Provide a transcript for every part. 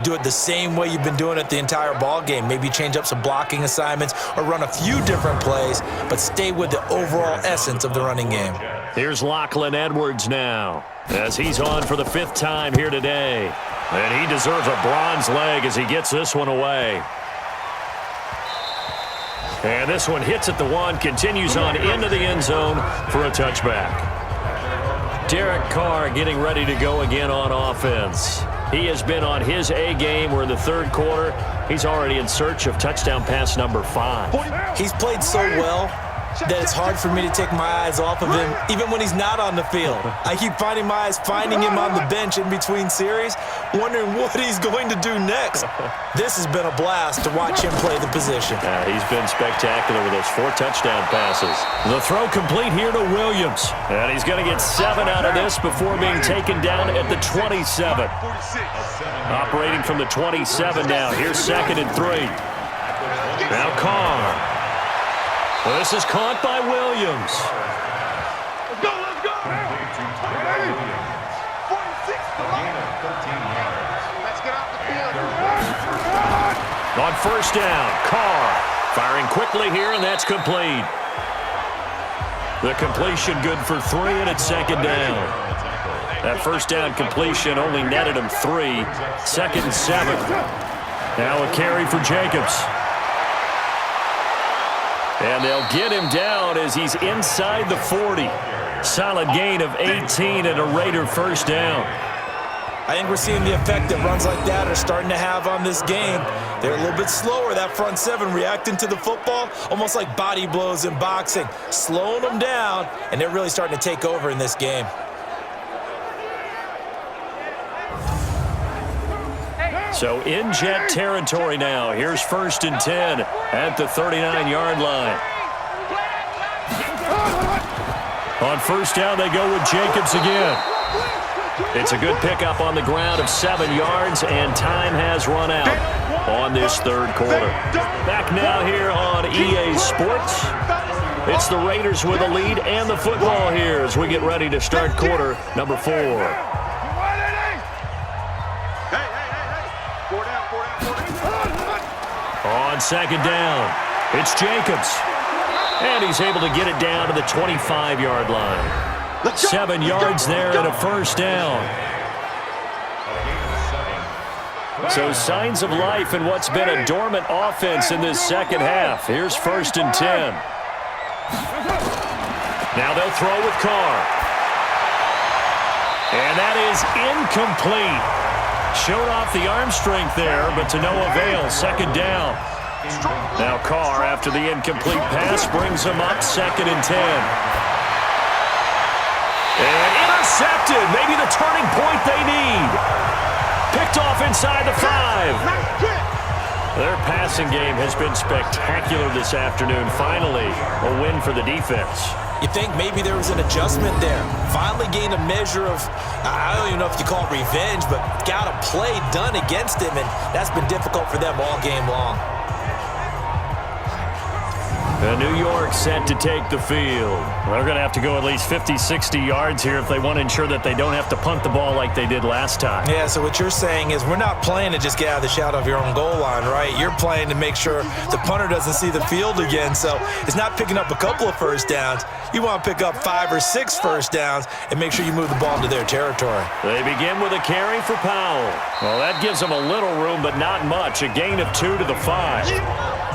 Do it the same way you've been doing it the entire ball game. Maybe change up some blocking assignments or run a few different plays, but stay with the overall essence of the running game. Here's Lachlan Edwards now, as he's on for the 5th time here today. And he deserves a bronze leg as he gets this one away. And this one hits at the 1, continues on into the end zone for a touchback. Derek Carr getting ready to go again on offense. He has been on his A game. We're in the 3rd quarter. He's already in search of touchdown pass number 5. He's played so well that it's hard for me to take my eyes off of him, even when he's not on the field. I keep finding my eyes finding him on the bench in between series, wondering what he's going to do next. This has been a blast to watch him play the position. He's been spectacular with those 4 touchdown passes. The throw complete here to Williams. And he's going to get 7 out of this before being taken down at the 27. Operating from the 27 now. Here's 2nd and 3. Now Carr. This is caught by Williams. Let's go, let's go. Let's get off the field. On 1st down, Carr firing quickly here, and that's complete. The completion good for 3, and it's 2nd down. That 1st down completion only netted him 3. 2nd and 7. Now a carry for Jacobs. And they'll get him down as he's inside the 40. Solid gain of 18 and a Raider 1st down. I think we're seeing the effect that runs like that are starting to have on this game. They're a little bit slower, that front 7, reacting to the football, almost like body blows in boxing, slowing them down, and they're really starting to take over in this game. So in jet territory now. Here's 1st and 10 at the 39-yard line. On 1st down, they go with Jacobs again. It's a good pickup on the ground of 7 yards, and time has run out on this 3rd quarter. Back now here on EA Sports. It's the Raiders with a lead and the football here as we get ready to start quarter number 4. On 2nd down, it's Jacobs. And he's able to get it down to the 25-yard line. 7 yards there and a 1st down. So signs of life in what's been a dormant offense in this 2nd half. Here's 1st and 10. Now they'll throw with Carr. And that is incomplete. Showed off the arm strength there, but to no avail. 2nd down. Now Carr, after the incomplete pass, brings him up 2nd and 10. And intercepted. Maybe the turning point they need. Picked off inside the 5. Their passing game has been spectacular this afternoon. Finally, a win for the defense. You think maybe there was an adjustment there. Finally gained a measure of, I don't even know if you call it revenge, but got a play done against him, and that's been difficult for them all game long. New York set to take the field. They're going to have to go at least 50, 60 yards here if they want to ensure that they don't have to punt the ball like they did last time. Yeah, so what you're saying is we're not playing to just get out of the shadow of your own goal line, right? You're playing to make sure the punter doesn't see the field again. So it's not picking up a couple of 1st downs. You want to pick up 5 or 6 1st downs and make sure you move the ball into their territory. They begin with a carry for Powell. Well, that gives them a little room, but not much. A gain of 2 to the 5.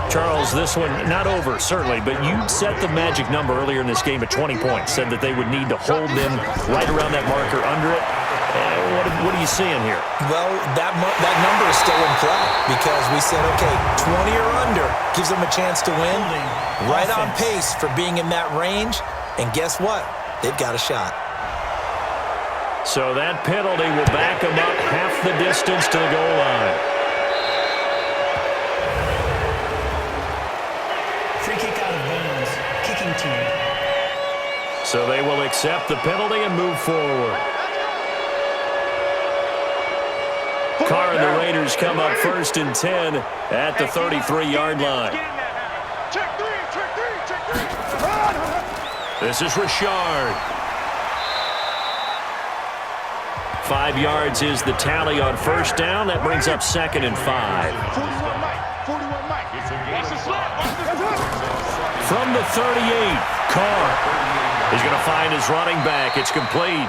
Charles, this one not over, certainly, but you set the magic number earlier in this game at 20 points. Said that they would need to hold them right around that marker under it. What are you seeing here? Well, that number is still in play because we said, okay, 20 or under gives them a chance to win. Right on pace for being in that range. And guess what? They've got a shot. So that penalty will back them up half the distance to the goal line. Free kick out of bounds. Kicking team. So they will accept the penalty and move forward. Carr and the Raiders come up 1st and 10 at the 33-yard line. This is Richard. 5 yards is the tally on first down. That brings up 2nd and 5. 41 Mike. 41 Mike. Watch the slip. From the 38, Carr. He's going to find his running back. It's complete.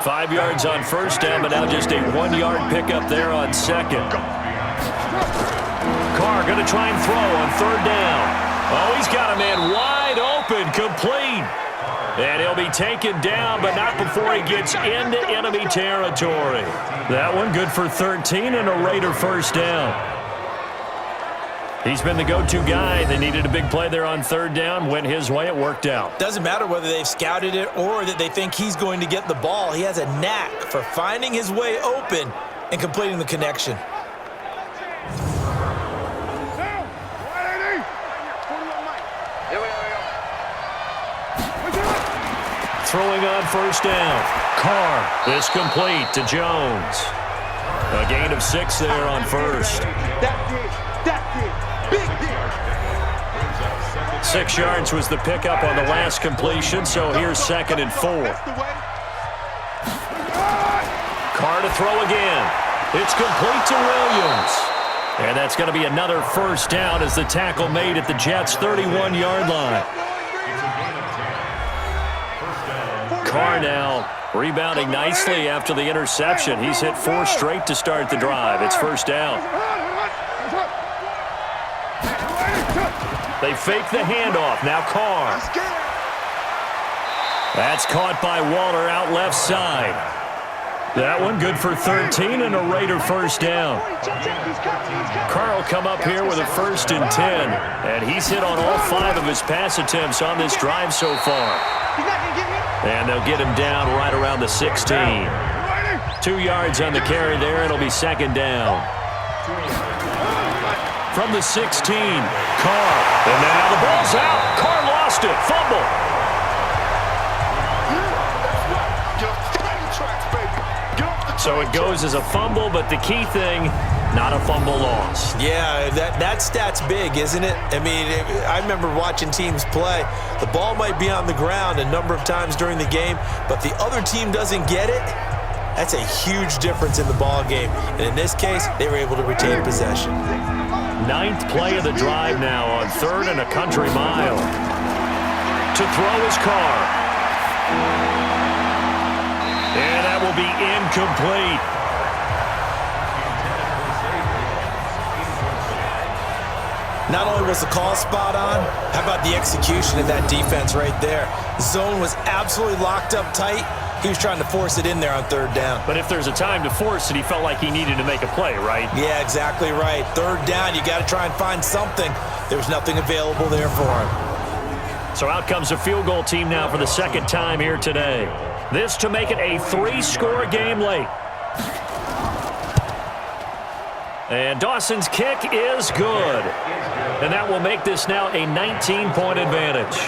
5 yards on first down, but now just a 1-yard pickup there on second. Carr going to try and throw on third down. Oh, he's got a man wide open, complete. And he'll be taken down, but not before he gets into enemy territory. That one good for 13 and a Raider first down. He's been the go-to guy. They needed a big play there on third down. Went his way. It worked out. Doesn't matter whether they've scouted it or that they think he's going to get the ball. He has a knack for finding his way open and completing the connection. Throwing on first down. Carr is complete to Jones. A gain of 6 there on first. 6 yards was the pickup on the last completion, so here's 2nd and 4. Carr to throw again. It's complete to Williams. And that's going to be another first down as the tackle made at the Jets' 31-yard line. Carr now rebounding nicely after the interception. He's hit 4 straight to start the drive. It's first down. They fake the handoff. Now Carr. That's caught by Waller out left side. That one good for 13 and a Raider first down. Carr will come up here with a 1st and 10. And he's hit on all 5 of his pass attempts on this drive so far. And they'll get him down right around the 16. 2 yards on the carry there. It'll be 2nd down. From the 16, Carr. And now the ball's out. Carr lost it. Fumble. So it goes as a fumble, but the key thing, not a fumble loss. Yeah, that stat's big, isn't it? I mean, I remember watching teams play. The ball might be on the ground a number of times during the game, but the other team doesn't get it. That's a huge difference in the ball game. And in this case, they were able to retain possession. 9th play of the drive now on 3rd and a country mile. To throw is Carr. And that will be incomplete. Not only was the call spot on, how about the execution of that defense right there? The zone was absolutely locked up tight. He was trying to force it in there on 3rd down. But if there's a time to force it, he felt like he needed to make a play, right? Yeah, exactly right. 3rd down, you got to try and find something. There was nothing available there for him. So out comes a field goal team now for the 2nd time here today. This to make it a 3-score game late. And Dawson's kick is good. And that will make this now a 19-point advantage.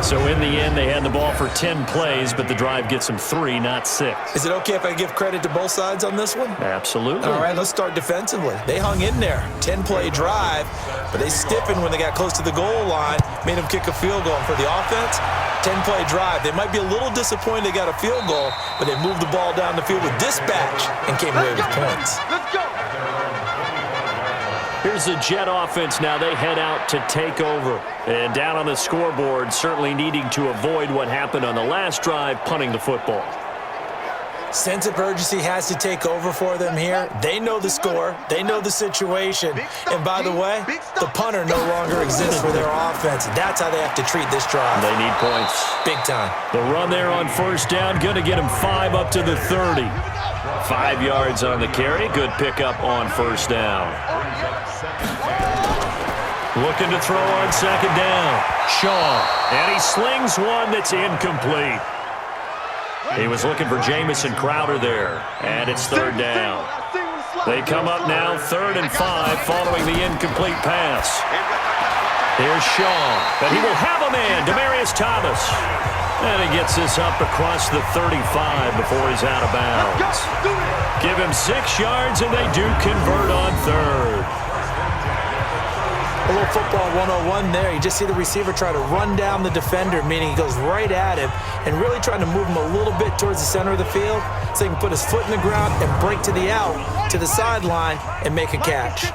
So in the end, they had the ball for 10 plays, but the drive gets them 3, not 6. Is it okay if I give credit to both sides on this one? Absolutely. All right, let's start defensively. They hung in there. 10-play drive, but they stiffened when they got close to the goal line, made them kick a field goal. For the offense, 10-play drive. They might be a little disappointed they got a field goal, but they moved the ball down the field with dispatch and came away with points. Let's go. Here's the Jet offense now. They head out to take over. And down on the scoreboard, certainly needing to avoid what happened on the last drive, punting the football. Sense of urgency has to take over for them here. They know the score. They know the situation. And by the way, the punter no longer exists for their offense. That's how they have to treat this drive. They need points. Big time. The run there on first down, going to get him 5 up to the 30. 5 yards on the carry. Good pickup on first down. Looking to throw on 2nd down. Shaw. And he slings one that's incomplete. He was looking for Jamison Crowder there. And it's 3rd down. They come up now 3rd and 5 following the incomplete pass. Here's Shaw. But he will have a man, Demaryius Thomas. And he gets this up across the 35 before he's out of bounds. Give him 6 yards, and they do convert on 3rd. A little football 101 there. You just see the receiver try to run down the defender, meaning he goes right at him and really trying to move him a little bit towards the center of the field so he can put his foot in the ground and break to the out, to the sideline, and make a catch.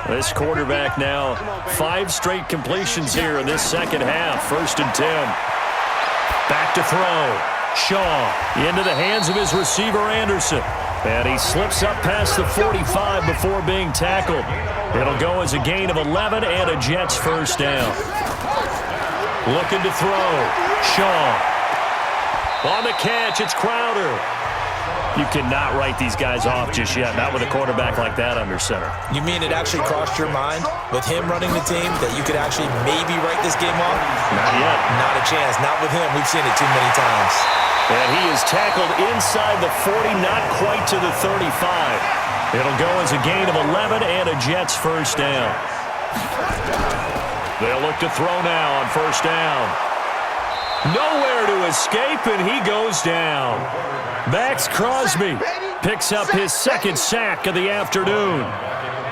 This quarterback now, 5 straight completions here in this second half. 1st and 10. Back to throw. Shaw into the hands of his receiver, Anderson. And he slips up past the 45 before being tackled. It'll go as a gain of 11 and a Jets first down. Looking to throw. Shaw. On the catch, it's Crowder. You cannot write these guys off just yet, not with a quarterback like that under center. You mean it actually crossed your mind with him running the team that you could actually maybe write this game off? Not yet. Not a chance. Not with him. We've seen it too many times. And he is tackled inside the 40, not quite to the 35. It'll go as a gain of 11 and a Jets first down. They'll look to throw now on first down. Nowhere to escape, and he goes down. Max Crosby picks up his 2nd sack of the afternoon.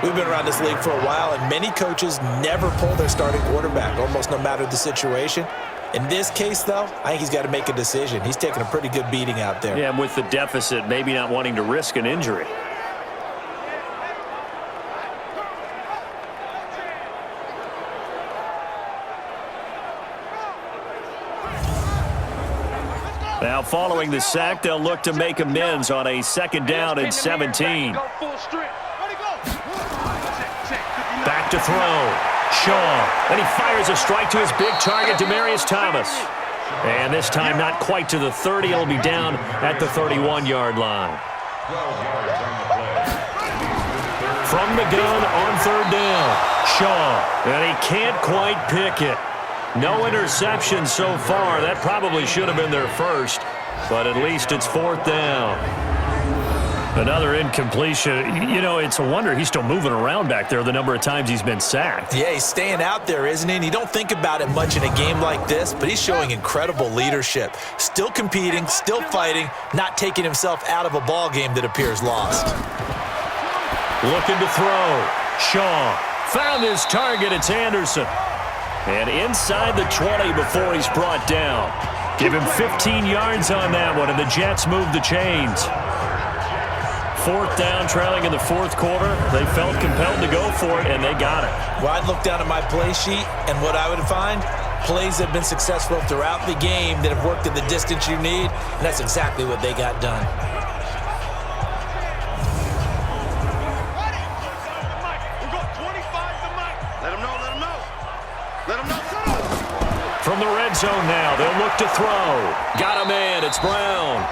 We've been around this league for a while, and many coaches never pull their starting quarterback, almost no matter the situation. In this case, though, I think he's got to make a decision. He's taking a pretty good beating out there. Yeah, and with the deficit, maybe not wanting to risk an injury. Now, following the sack, they'll look to make amends on a 2nd down and 17. Back to throw. Shaw, and he fires a strike to his big target, Demaryius Thomas. And this time not quite to the 30. It'll be down at the 31-yard line. From the gun on 3rd down. Shaw, and he can't quite pick it. No interception so far. That probably should have been their first, but at least it's 4th down. Another incompletion. You know, it's a wonder he's still moving around back there the number of times he's been sacked. Yeah, he's staying out there, isn't he? And you don't think about it much in a game like this, but he's showing incredible leadership. Still competing, still fighting, not taking himself out of a ball game that appears lost. Looking to throw. Shaw found his target. It's Anderson. And inside the 20 before he's brought down. Give him 15 yards on that one, and the Jets move the chains. 4th down, trailing in the 4th quarter. They felt compelled to go for it, and they got it. Well, I'd look down at my play sheet, and what I would find, plays that have been successful throughout the game that have worked at the distance you need, and that's exactly what they got done. From the red zone now, they'll look to throw. Got a man, it's Brown.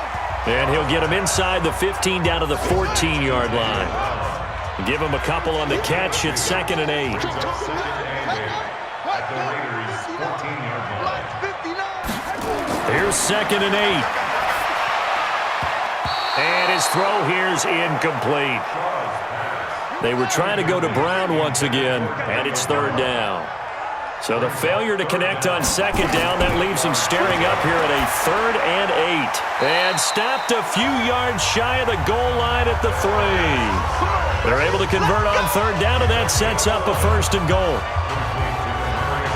And he'll get him inside the 15 down to the 14-yard line. Give him a couple on the catch. It's 2nd and 8. Here's 2nd and 8. And his throw here's incomplete. They were trying to go to Brown once again, and it's 3rd down. So the failure to connect on 2nd down, that leaves him staring up here at a 3rd and 8. And stopped a few yards shy of the goal line at the 3. They're able to convert on 3rd down, and that sets up a 1st and goal.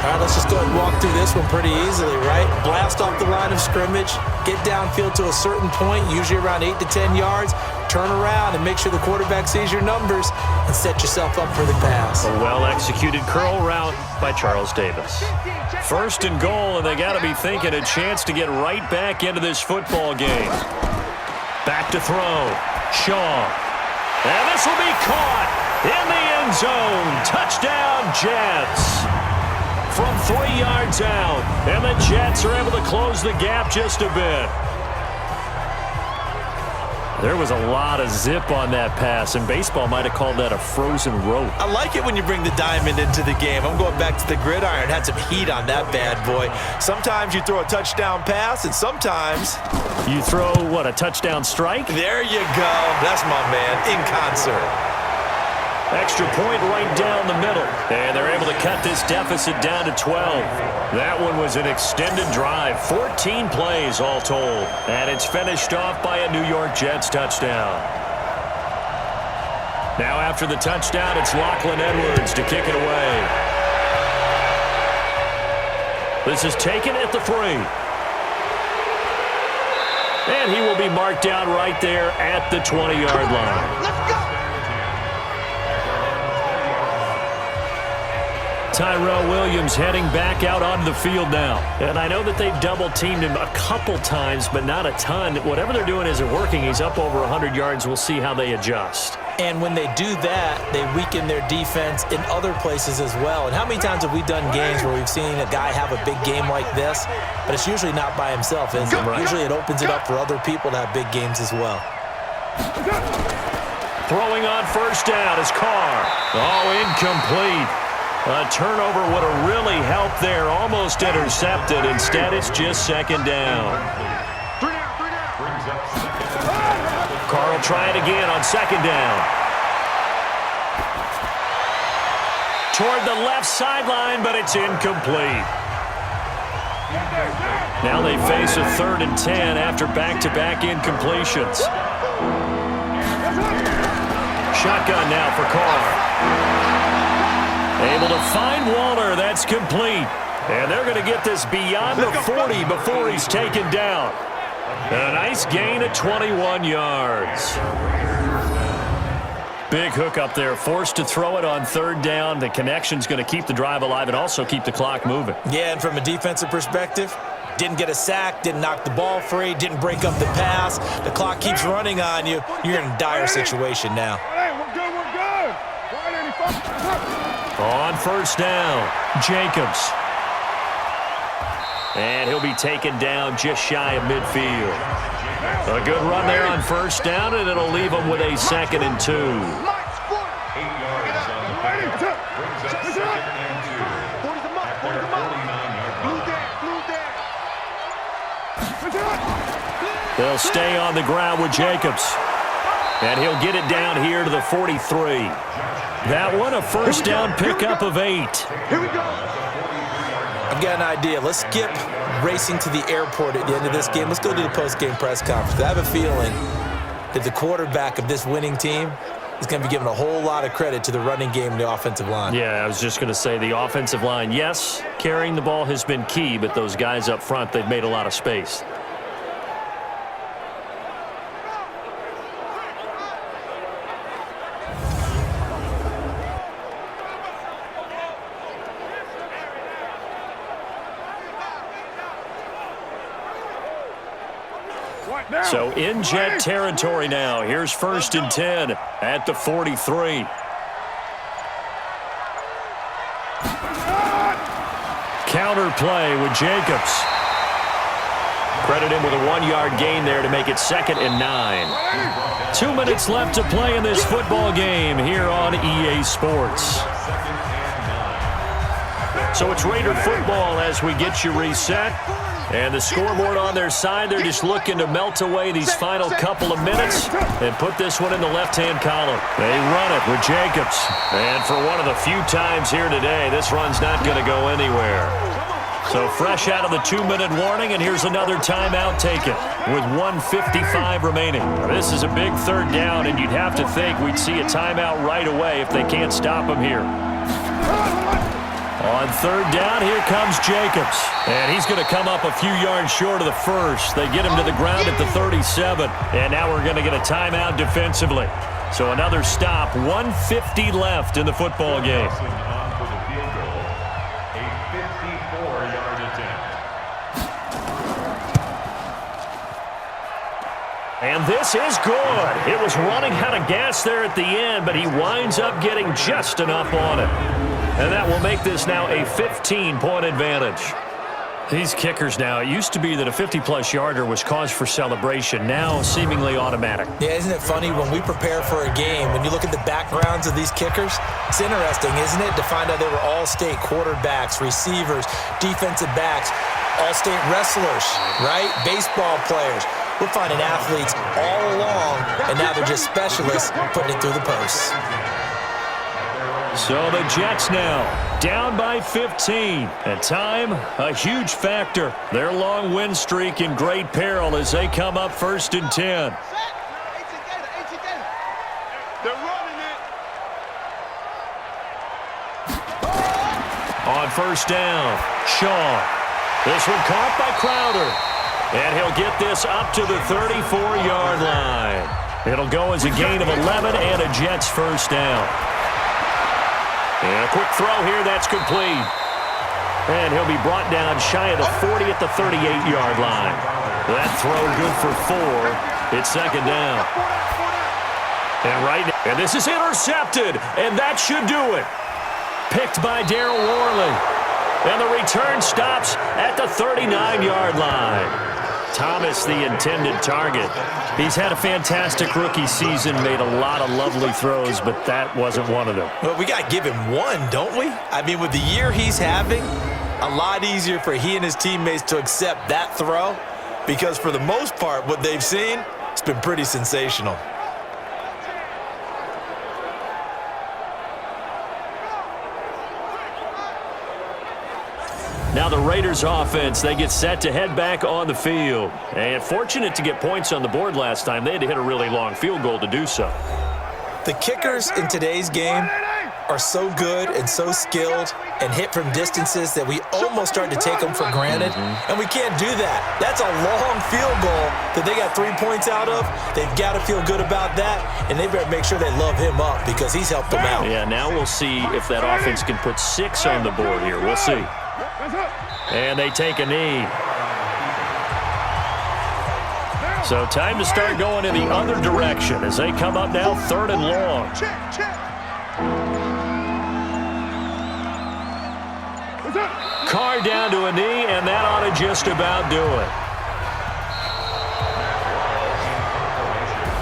All right, let's just go ahead and walk through this one pretty easily, right? Blast off the line of scrimmage, get downfield to a certain point, usually around 8 to 10 yards, turn around and make sure the quarterback sees your numbers and set yourself up for the pass. A well-executed curl route by Charles Davis. 1st and goal, and they got to be thinking a chance to get right back into this football game. Back to throw. Shaw. And this will be caught in the end zone. Touchdown, Jets. From 3 yards out, and the Jets are able to close the gap just a bit. There was a lot of zip on that pass, and baseball might have called that a frozen rope. I like it when you bring the diamond into the game. I'm going back to the gridiron. Had some heat on that bad boy. Sometimes you throw a touchdown pass, and sometimes you throw, what, a touchdown strike? There you go. That's my man, in concert. Extra point right down the middle. And they're able to cut this deficit down to 12. That one was an extended drive. 14 plays all told. And it's finished off by a New York Jets touchdown. Now after the touchdown, it's Lachlan Edwards to kick it away. This is taken at the 3. And he will be marked down right there at the 20-yard line. Let's go. Tyrell Williams heading back out onto the field now. And I know that they've double-teamed him a couple times, but not a ton. Whatever they're doing isn't working. He's up over 100 yards. We'll see how they adjust. And when they do that, they weaken their defense in other places as well. And how many times have we done games where we've seen a guy have a big game like this, but it's usually not by himself, is it? Right. Usually it opens it up for other people to have big games as well. Throwing on first down is Carr. Oh, incomplete. A turnover would have really helped there. Almost intercepted. Instead, it's just second down. Carr will try it again on second down. Toward the left sideline, but it's incomplete. Now they face a 3rd and 10 after back-to-back incompletions. Shotgun now for Carr. Able to find Waller. That's complete. And they're going to get this beyond the 40 before he's taken down. And a nice gain of 21 yards. Big hook up there. Forced to throw it on 3rd down. The connection's going to keep the drive alive and also keep the clock moving. Yeah, and from a defensive perspective, didn't get a sack, didn't knock the ball free, didn't break up the pass. The clock keeps running on you. You're in a dire situation now. Hey, we're good, we're good. On first down, Jacobs. And he'll be taken down just shy of midfield. A good run there on first down, and it'll leave him with a 2nd and 2. 8 yards on the play. Brings up 2nd and 2. They'll stay on the ground with Jacobs. And he'll get it down here to the 43. That one, a first down pickup of 8. Here we go. I've got an idea. Let's skip racing to the airport at the end of this game. Let's go to the post-game press conference. I have a feeling that the quarterback of this winning team is going to be giving a whole lot of credit to the running game and the offensive line. Yeah, I was just going to say the offensive line, yes, carrying the ball has been key, but those guys up front, they've made a lot of space. So in jet territory now. Here's 1st and 10 at the 43. Counter play with Jacobs. Credit him with a 1-yard gain there to make it 2nd and 9. 2 minutes left to play in this football game here on EA Sports. So it's Raider football as we get you reset. And the scoreboard on their side, they're just looking to melt away these final couple of minutes and put this one in the left-hand column. They run it with Jacobs. And for one of the few times here today, this run's not going to go anywhere. So fresh out of the 2-minute warning, and here's another timeout taken with 1:55 remaining. This is a big 3rd down, and you'd have to think we'd see a timeout right away if they can't stop him here. On 3rd down, here comes Jacobs. And he's going to come up a few yards short of the first. They get him to the ground at the 37. And now we're going to get a timeout defensively. So another stop, 1:50 left in the football game. And this is good. It was running out of gas there at the end, but he winds up getting just enough on it. And that will make this now a 15-point advantage. These kickers now, it used to be that a 50-plus yarder was cause for celebration. Now seemingly automatic. Yeah, isn't it funny when we prepare for a game, when you look at the backgrounds of these kickers, it's interesting, isn't it, to find out they were all-state quarterbacks, receivers, defensive backs, all-state wrestlers, right? Baseball players. We're finding athletes all along, and now they're just specialists putting it through the posts. So the Jets now down by 15. And time, a huge factor. Their long win streak in great peril as they come up 1st and 10. They're running it. On first down, Shaw. This one caught by Crowder. And he'll get this up to the 34-yard line. It'll go as a gain of 11 and a Jets first down. And a quick throw here, that's complete. And he'll be brought down shy of the 40 at the 38-yard line. That throw good for 4. It's second down. And this is intercepted, and that should do it. Picked by Darryl Worley. And the return stops at the 39-yard line. Thomas, the intended target. He's had a fantastic rookie season, made a lot of lovely throws, but that wasn't one of them. Well, we got to give him one, don't we? I mean, with the year he's having, a lot easier for he and his teammates to accept that throw because for the most part, what they've seen, it's been pretty sensational. Now the Raiders offense, they get set to head back on the field. And fortunate to get points on the board last time. They had to hit a really long field goal to do so. The kickers in today's game are so good and so skilled and hit from distances that we almost start to take them for granted. And we can't do that. That's a long field goal that they got 3 points out of. They've got to feel good about that, and they better make sure they love him up because he's helped them out. Yeah, now we'll see if that offense can put 6 on the board here. We'll see. And they take a knee. So time to start going in the other direction as they come up now 3rd and long. Carr down to a knee, and that ought to just about do it.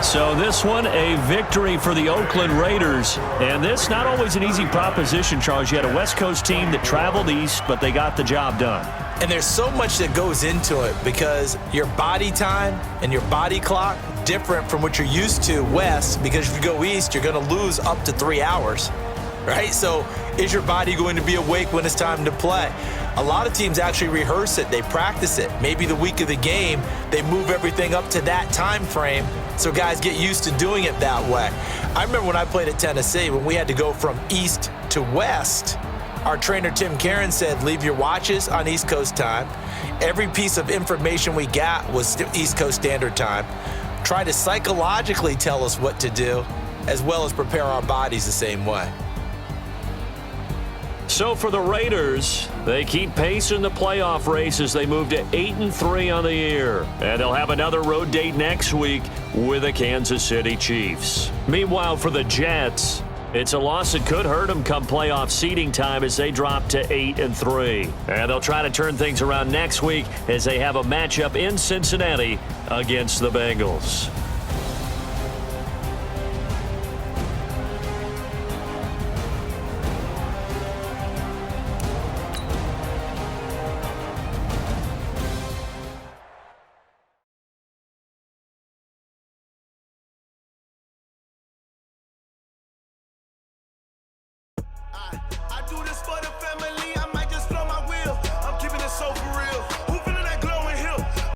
So this one, a victory for the Oakland Raiders. And this, not always an easy proposition, Charles. You had a West Coast team that traveled east, but they got the job done. And there's so much that goes into it because your body time and your body clock different from what you're used to west, because if you go east, you're going to lose up to 3 hours, right? So is your body going to be awake when it's time to play? A lot of teams actually rehearse it. They practice it. Maybe the week of the game, they move everything up to that time frame so guys get used to doing it that way. I remember when I played at Tennessee, when we had to go from east to west, our trainer Tim Karen said, leave your watches on East Coast time. Every piece of information we got was East Coast Standard Time. Try to psychologically tell us what to do, as well as prepare our bodies the same way. So for the Raiders, they keep pace in the playoff race as they move to 8-3 on the year. And they'll have another road date next week with the Kansas City Chiefs. Meanwhile, for the Jets, it's a loss that could hurt them come playoff seeding time as they drop to 8-3. And they'll try to turn things around next week as they have a matchup in Cincinnati against the Bengals.